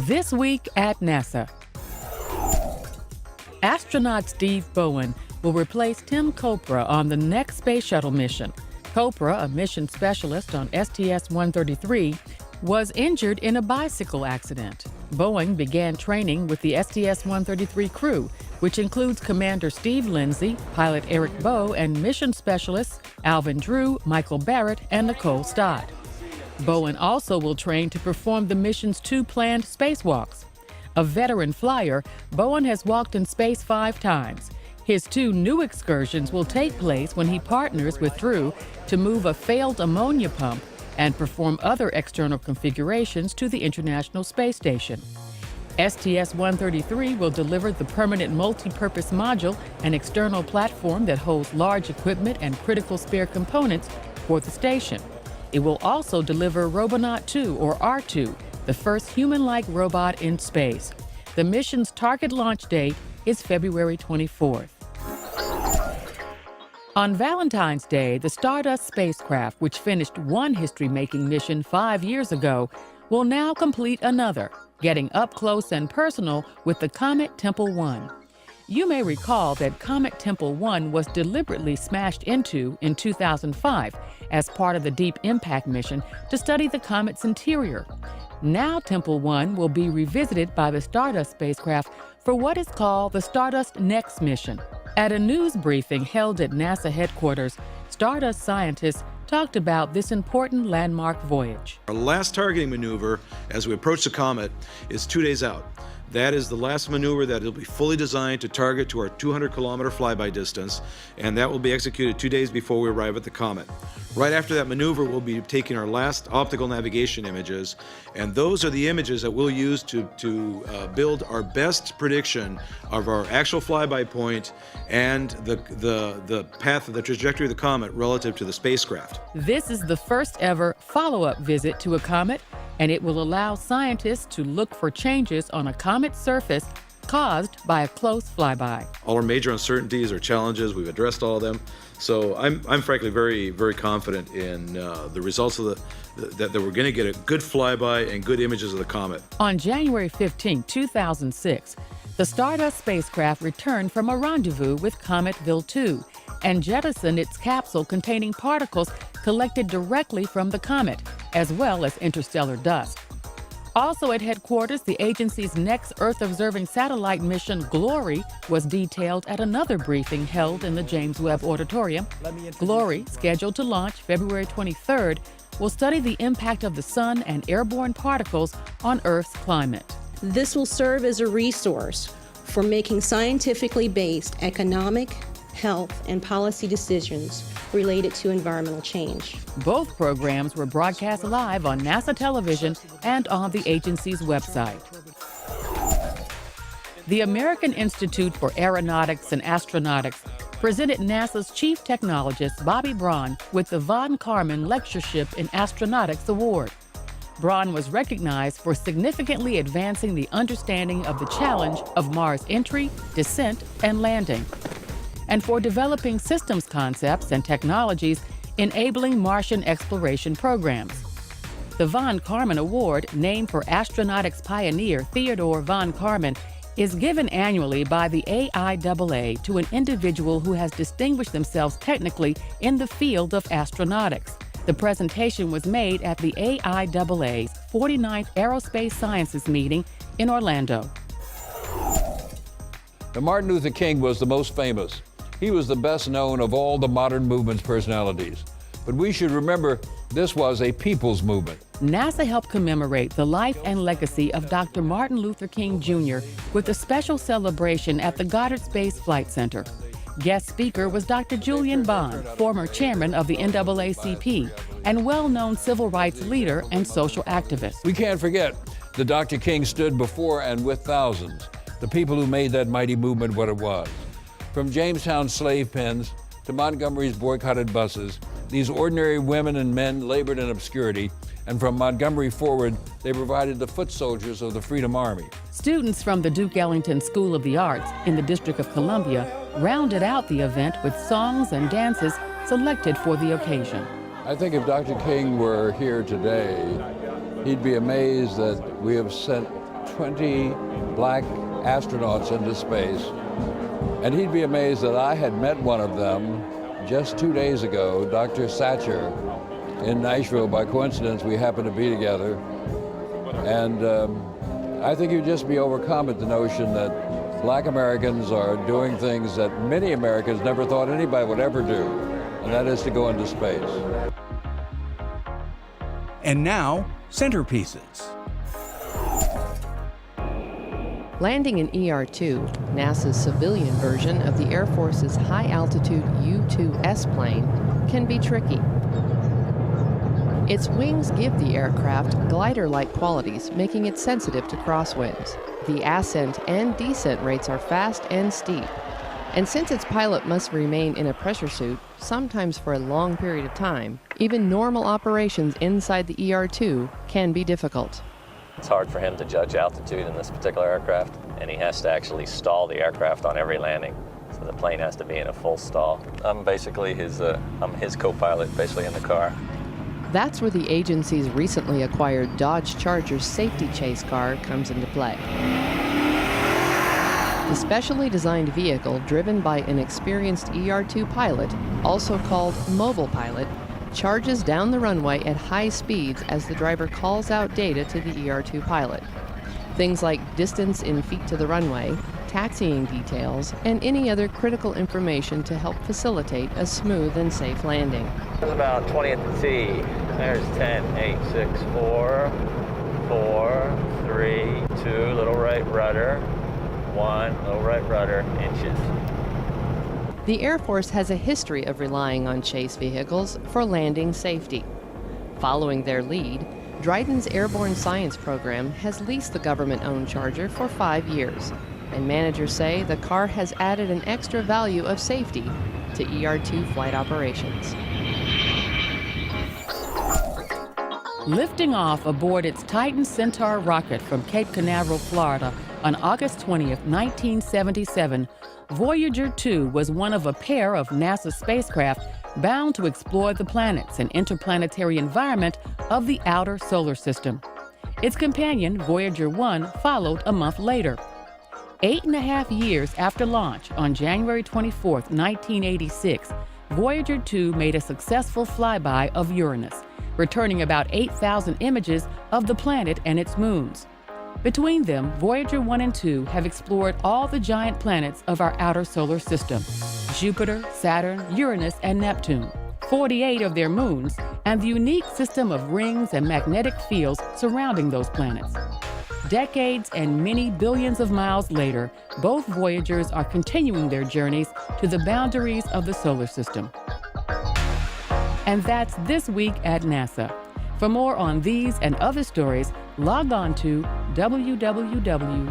This week at NASA. Astronaut Steve Bowen will replace Tim Kopra on the next space shuttle mission. Kopra, a mission specialist on STS-133, was injured in a bicycle accident. Bowen began training with the STS-133 crew, which includes Commander Steve Lindsay, pilot Eric Bowe, and mission specialists Alvin Drew, Michael Barrett, and Nicole Stott. Bowen also will train to perform the mission's 2 planned spacewalks. A veteran flyer, Bowen has walked in space 5 times. His 2 new excursions will take place when he partners with Drew to move a failed ammonia pump and perform other external configurations to the International Space Station. STS-133 will deliver the permanent multi-purpose module, an external platform that holds large equipment and critical spare components for the station. It will also deliver Robonaut 2, or R2, the first human-like robot in space. The mission's target launch date is February 24th. On Valentine's Day, the Stardust spacecraft, which finished one history-making mission 5 years ago, will now complete another, getting up close and personal with the Comet Tempel 1. You may recall that Comet Tempel 1 was deliberately smashed into in 2005 as part of the Deep Impact mission to study the comet's interior. Now Tempel 1 will be revisited by the Stardust spacecraft for what is called the Stardust Next mission. At a news briefing held at NASA headquarters, Stardust scientists talked about this important landmark voyage. Our last targeting maneuver as we approach the comet is 2 days out. That is the last maneuver that will be fully designed to target to our 200-kilometer flyby distance, and that will be executed 2 days before we arrive at the comet. Right after that maneuver, we'll be taking our last optical navigation images, and those are the images that we'll use to build our best prediction of our actual flyby point and the path of the trajectory of the comet relative to the spacecraft. This is the first ever follow-up visit to a comet, and it will allow scientists to look for changes on a comet's surface caused by a close flyby. All our major uncertainties or challenges, we've addressed all of them. So I'm frankly very, very confident in the results of that we're going to get a good flyby and good images of the comet. On January 15, 2006, the Stardust spacecraft returned from a rendezvous with Cometville 2 and jettisoned its capsule containing particles collected directly from the comet, as well as interstellar dust. Also at headquarters, the agency's next Earth-observing satellite mission, Glory, was detailed at another briefing held in the James Webb Auditorium. Glory, scheduled to launch February 23rd, will study the impact of the sun and airborne particles on Earth's climate. This will serve as a resource for making scientifically based economic, health, and policy decisions related to environmental change. Both programs were broadcast live on NASA television and on the agency's website. The American Institute for Aeronautics and Astronautics presented NASA's chief technologist, Bobby Braun, with the Von Karman Lectureship in Astronautics Award. Braun was recognized for significantly advancing the understanding of the challenge of Mars entry, descent, and landing, and for developing systems concepts and technologies enabling Martian exploration programs. The Von Karman Award, named for astronautics pioneer Theodore Von Karman, is given annually by the AIAA to an individual who has distinguished themselves technically in the field of astronautics. The presentation was made at the AIAA's 49th Aerospace Sciences meeting in Orlando. Now, Martin Luther King was the most famous. He was the best known of all the modern movement's personalities. But we should remember this was a people's movement. NASA helped commemorate the life and legacy of Dr. Martin Luther King Jr. with a special celebration at the Goddard Space Flight Center. Guest speaker was Dr. Julian Bond, former chairman of the NAACP and well-known civil rights leader and social activist. We can't forget that Dr. King stood before and with thousands, the people who made that mighty movement what it was. From Jamestown's slave pens to Montgomery's boycotted buses, these ordinary women and men labored in obscurity, and from Montgomery forward, they provided the foot soldiers of the Freedom Army. Students from the Duke Ellington School of the Arts in the District of Columbia rounded out the event with songs and dances selected for the occasion. I think if Dr. King were here today, he'd be amazed that we have sent 20 black astronauts into space. And he'd be amazed that I had met one of them just 2 days ago, Dr. Satcher, in Nashville. By coincidence, we happened to be together. And I think you'd just be overcome at the notion that black Americans are doing things that many Americans never thought anybody would ever do, and that is to go into space. And now, centerpieces. Landing an ER-2, NASA's civilian version of the Air Force's high-altitude U-2S plane, can be tricky. Its wings give the aircraft glider-like qualities, making it sensitive to crosswinds. The ascent and descent rates are fast and steep. And since its pilot must remain in a pressure suit, sometimes for a long period of time, even normal operations inside the ER-2 can be difficult. It's hard for him to judge altitude in this particular aircraft, and he has to actually stall the aircraft on every landing. So the plane has to be in a full stall. I'm basically his co-pilot, basically in the car. That's where the agency's recently acquired Dodge Charger safety chase car comes into play. The specially designed vehicle, driven by an experienced ER-2 pilot, also called Mobile Pilot, charges down the runway at high speeds as the driver calls out data to the ER-2 pilot. Things like distance in feet to the runway, taxiing details, and any other critical information to help facilitate a smooth and safe landing. There's about 20 at the T. There's 10, 8, 6, 4, 4, 3, 2, little right rudder, 1, little right rudder, inches. The Air Force has a history of relying on chase vehicles for landing safety. Following their lead, Dryden's Airborne Science Program has leased the government-owned Charger for 5 years, and managers say the car has added an extra value of safety to ER-2 flight operations. Lifting off aboard its Titan Centaur rocket from Cape Canaveral, Florida on August 20th, 1977, Voyager 2 was one of a pair of NASA spacecraft bound to explore the planets and interplanetary environment of the outer solar system. Its companion, Voyager 1, followed a month later. 8.5 years after launch, on January 24, 1986, Voyager 2 made a successful flyby of Uranus, returning about 8,000 images of the planet and its moons. Between them, Voyager 1 and 2 have explored all the giant planets of our outer solar system: Jupiter, Saturn, Uranus, and Neptune, 48 of their moons, and the unique system of rings and magnetic fields surrounding those planets. Decades and many billions of miles later, both Voyagers are continuing their journeys to the boundaries of the solar system. And that's This Week at NASA. For more on these and other stories, log on to www.nasa.gov.